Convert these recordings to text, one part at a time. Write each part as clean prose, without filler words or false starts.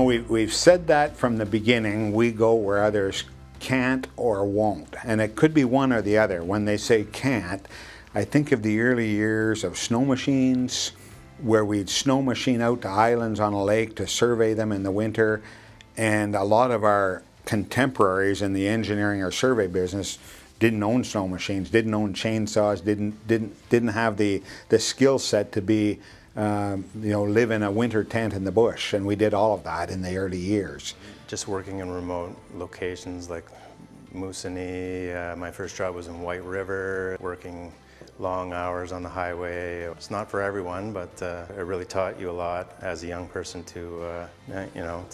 we've said that from the beginning. We go where others can't or won't, and it could be one or the other. When they say can't, I think of the early years of snow machines, where we'd snow machine out to islands on a lake to survey them in the winter, and a lot of our contemporaries in the engineering or survey business didn't own snow machines, didn't own chainsaws, didn't have the skill set to be live in a winter tent in the bush, and we did all of that in the early years. Just working in remote locations like Moosonee. My first job was in White River, working long hours on the highway. It's not for everyone, but it really taught you a lot as a young person to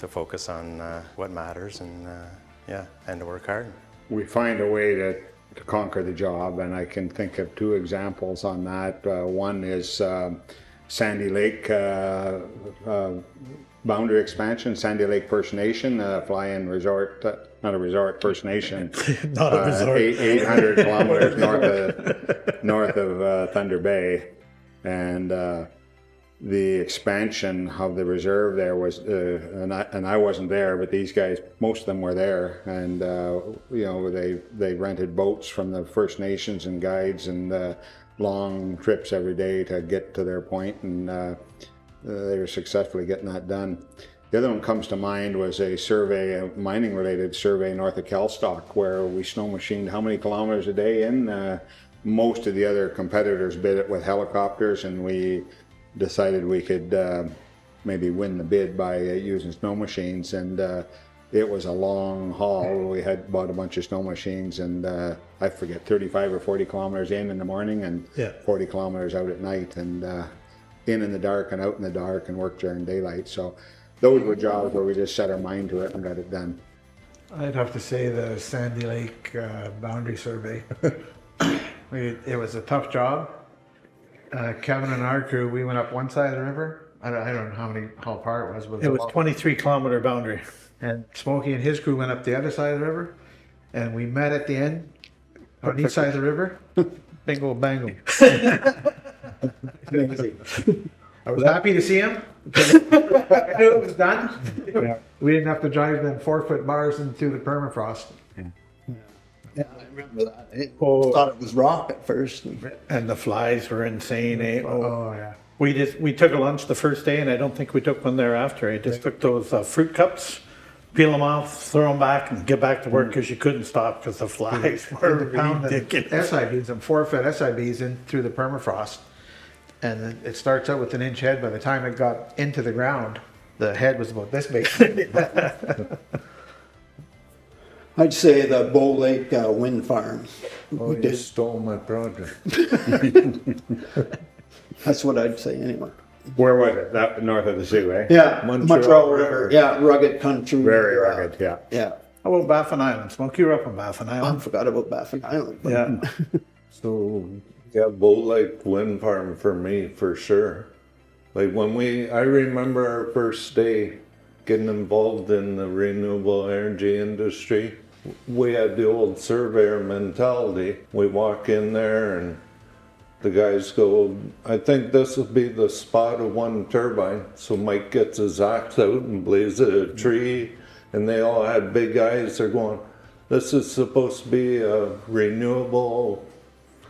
focus on what matters and to work hard. We find a way to conquer the job, and I can think of two examples on that. One is Sandy Lake boundary expansion, Sandy Lake First Nation, fly-in resort, not a resort, First Nation. Not a resort. 800 kilometers north of Thunder Bay. And the expansion of the reserve there was, and I wasn't there, but these guys, most of them were there, and they rented boats from the First Nations and guides, and long trips every day to get to their point, and they were successfully getting that done. The other one comes to mind was a survey, a mining-related survey north of Kelstock, where we snow machined how many kilometers a day in? Most of the other competitors bid it with helicopters, and we decided we could maybe win the bid by using snow machines, and it was a long haul. We had bought a bunch of snow machines, and I forget, 35 or 40 kilometers in the morning and 40 kilometers out at night, and in the dark and out in the dark, and worked during daylight. So those were jobs where we just set our mind to it and got it done. I'd have to say the Sandy Lake boundary survey. It was a tough job. Kevin and our crew, we went up one side of the river. I don't know how far it was. But it was 23-kilometer boundary. And Smokey and his crew went up the other side of the river, and we met at the end on each side of the river. Bingo bango. I was happy to see him. I knew it was done. Yeah. We didn't have to drive them 4-foot bars into the permafrost. Yeah, I remember that. I thought it was rock at first. And the flies were insane. Eh? Oh yeah. We took a lunch the first day, and I don't think we took one thereafter. I just took those fruit cups, peel them off, throw them back, and get back to work because you couldn't stop because the flies were ridiculous. SIBs and 4-foot SIBs in through the permafrost, and it starts out with an inch head. By the time it got into the ground, the head was about this big. I'd say the Bow Lake wind farm. Oh, you stole my project. That's what I'd say anyway. Where was it? That north of the Sioux, eh? Yeah, Montreal River. Yeah, rugged country. Very rugged, yeah. Yeah. How about Baffin Island? Smoke, you were up on Baffin Island. I forgot about Baffin Island. Yeah. So, yeah, Bow Lake Wind Farm for me, for sure. Like I remember our first day getting involved in the renewable energy industry. We had the old surveyor mentality. We walk in there and the guys go, I think this will be the spot of one turbine. So Mike gets his axe out and blazes a tree, and they all had big eyes. They're going, this is supposed to be a renewable,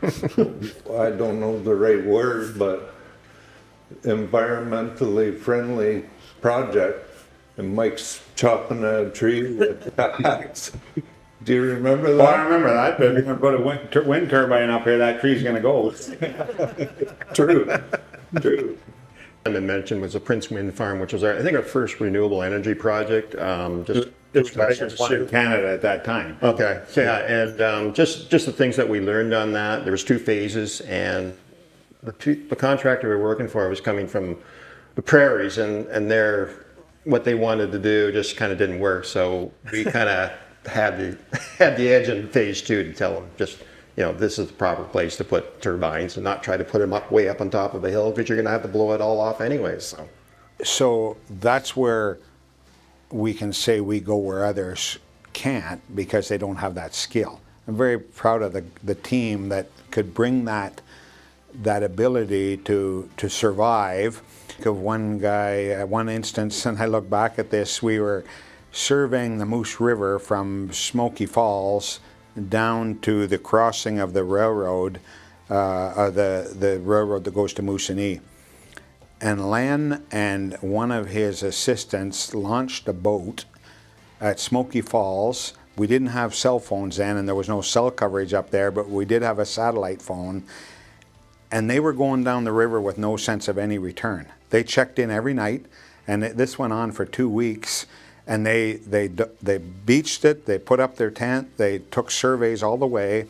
I don't know the right word, but environmentally friendly project. And Mike's chopping a tree with an axe. Do you remember that? Well, I remember that, but if you're going to put a wind turbine up here, that tree's going to go. True. And then mentioned was the Prince Wind Farm, which was I think our first renewable energy project. Just one in Canada at that time. Okay, so yeah, and just the things that we learned on that. There was 2 phases, and the contractor we were working for was coming from the prairies, and what they wanted to do just kind of didn't work. So we kind of had the edge in phase 2 to tell them this is the proper place to put turbines and not try to put them way up on top of a hill because you're going to have to blow it all off anyways. So that's where we can say we go where others can't because they don't have that skill. I'm very proud of the team that could bring that ability to survive Of one guy, one instance, and I look back at this, we were surveying the Moose River from Smoky Falls down to the crossing of the railroad, the railroad that goes to Moosonee. And Len and one of his assistants launched a boat at Smoky Falls. We didn't have cell phones then, and there was no cell coverage up there, but we did have a satellite phone. And they were going down the river with no sense of any return. They checked in every night, and this went on for 2 weeks. And they beached it, they put up their tent, they took surveys all the way,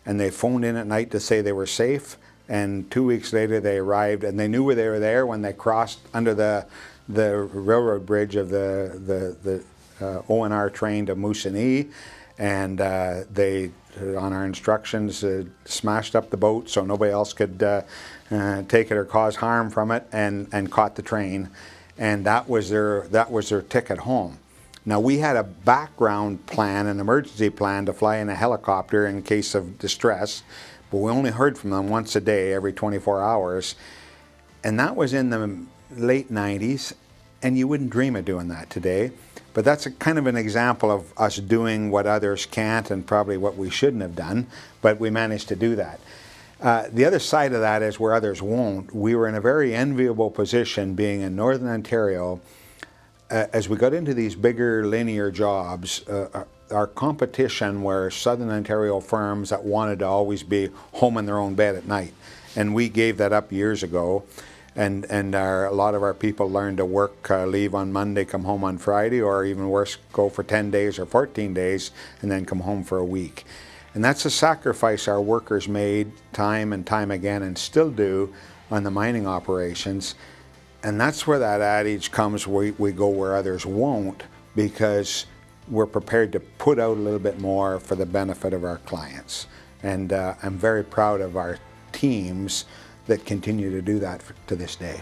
and they phoned in at night to say they were safe. And 2 weeks later they arrived, and they knew they were there when they crossed under the railroad bridge of the ONR train to Moosonee. And they, on our instructions, smashed up the boat so nobody else could take it or cause harm from it, and caught the train. And that was their ticket home. Now, we had a background plan, an emergency plan, to fly in a helicopter in case of distress, but we only heard from them once a day, every 24 hours. And that was in the late 90s, and you wouldn't dream of doing that today. But that's kind of an example of us doing what others can't, and probably what we shouldn't have done, but we managed to do that. The other side of that is where others won't. We were in a very enviable position being in Northern Ontario. As we got into these bigger linear jobs, our competition were Southern Ontario firms that wanted to always be home in their own bed at night. And we gave that up years ago. And a lot of our people learned to work, leave on Monday, come home on Friday, or even worse, go for 10 days or 14 days and then come home for a week. And that's a sacrifice our workers made time and time again, and still do, on the mining operations. And that's where that adage comes, we go where others won't, because we're prepared to put out a little bit more for the benefit of our clients. And I'm very proud of our teams that continue to do that to this day.